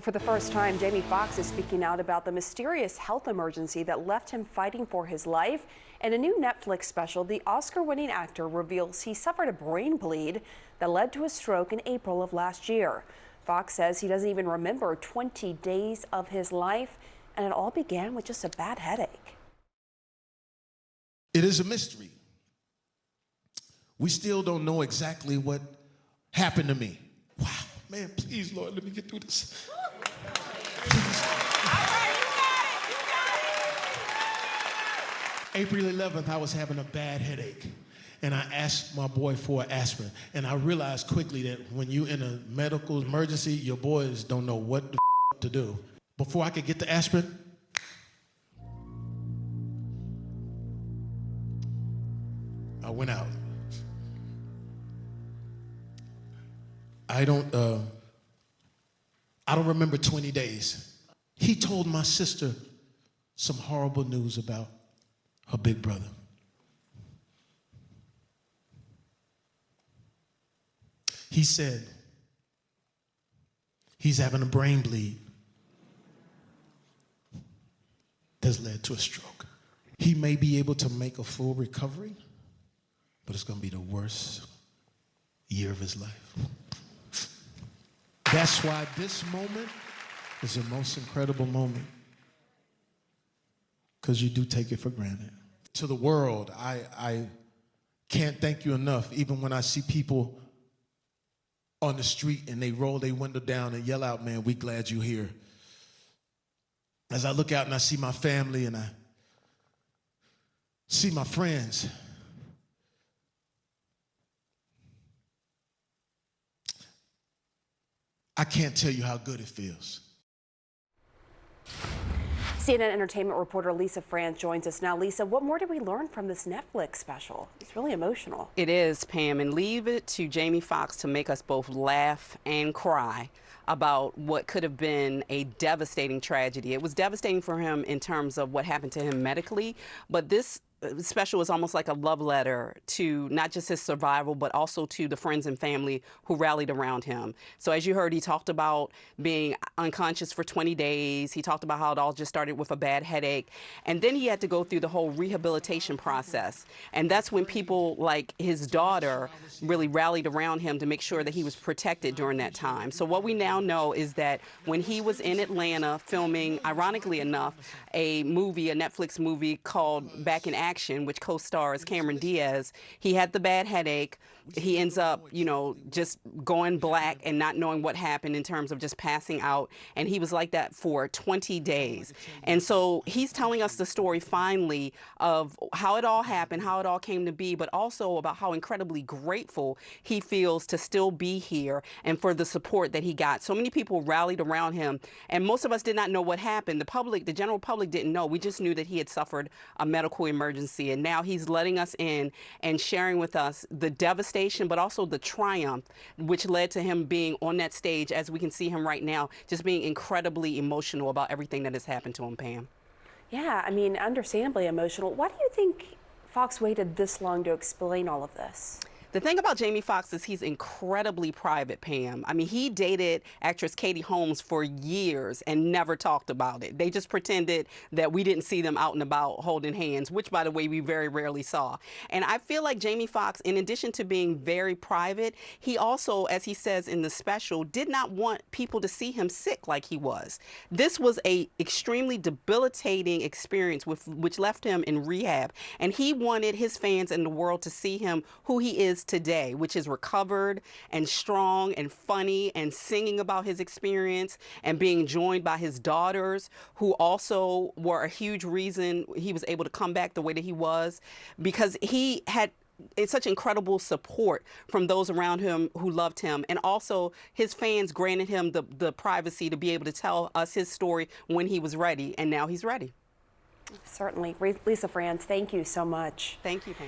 For the first time, Jamie Foxx is speaking out about the mysterious health emergency that left him fighting for his life. In a new Netflix special, the Oscar-winning actor reveals he suffered a brain bleed that led to a stroke in April of last year. Foxx says he doesn't even remember 20 days of his life, and it all began with just a bad headache. It is a mystery. We still don't know exactly what happened to me. Wow, man, please, Lord, let me get through this. April 11th, I was having a bad headache, and I asked my boy for an aspirin, and I realized quickly that when you're in a medical emergency, your boys don't know what the to do. Before I could get the aspirin, I went out. I don't remember 20 days. He told my sister some horrible news about her big brother. He said he's having a brain bleed that's led to a stroke. He may be able to make a full recovery, but it's going to be the worst year of his life. That's why this moment is the most incredible moment, because you do take it for granted. To the world, I can't thank you enough. Even when I see people on the street and they roll their window down and yell out, "Man, we glad you're here." As I look out and I see my family and I see my friends, I can't tell you how good it feels. CNN entertainment reporter Lisa France joins us now. Lisa, what more did we learn from this Netflix special? It's really emotional. It is, Pam, and leave it to Jamie Foxx to make us both laugh and cry about what could have been a devastating tragedy. It was devastating for him in terms of what happened to him medically, but this special is almost like a love letter to not just his survival, but also to the friends and family who rallied around him. So as you heard, he talked about being unconscious for 20 days. He talked about how it all just started with a bad headache. And then he had to go through the whole rehabilitation process. And that's when people like his daughter really rallied around him to make sure that he was protected during that time. So what we now know is that when he was in Atlanta filming, ironically enough, a Netflix movie called Back in Action, which co-stars Cameron Diaz, he had the bad headache. He ends up, just going black and not knowing what happened in terms of just passing out. And he was like that for 20 days. And so he's telling us the story finally of how it all happened, how it all came to be, but also about how incredibly grateful he feels to still be here and for the support that he got. So many people rallied around him, and most of us did not know what happened. The general public didn't know. We just knew that he had suffered a medical emergency, and now he's letting us in and sharing with us the devastation, but also the triumph, which led to him being on that stage, as we can see him right now, just being incredibly emotional about everything that has happened to him, Pam. Yeah, I mean, understandably emotional. Why do you think Foxx waited this long to explain all of this? The thing about Jamie Foxx is he's incredibly private, Pam. I mean, he dated actress Katie Holmes for years and never talked about it. They just pretended that we didn't see them out and about holding hands, which, by the way, we very rarely saw. And I feel like Jamie Foxx, in addition to being very private, he also, as he says in the special, did not want people to see him sick like he was. This was a extremely debilitating experience which left him in rehab. And he wanted his fans and the world to see him who he is today, which is recovered and strong and funny and singing about his experience and being joined by his daughters, who also were a huge reason he was able to come back the way that he was, because he had such incredible support from those around him who loved him. And also his fans granted him the privacy to be able to tell us his story when he was ready. And now he's ready. Certainly. Lisa France, thank you so much. Thank you, Pam.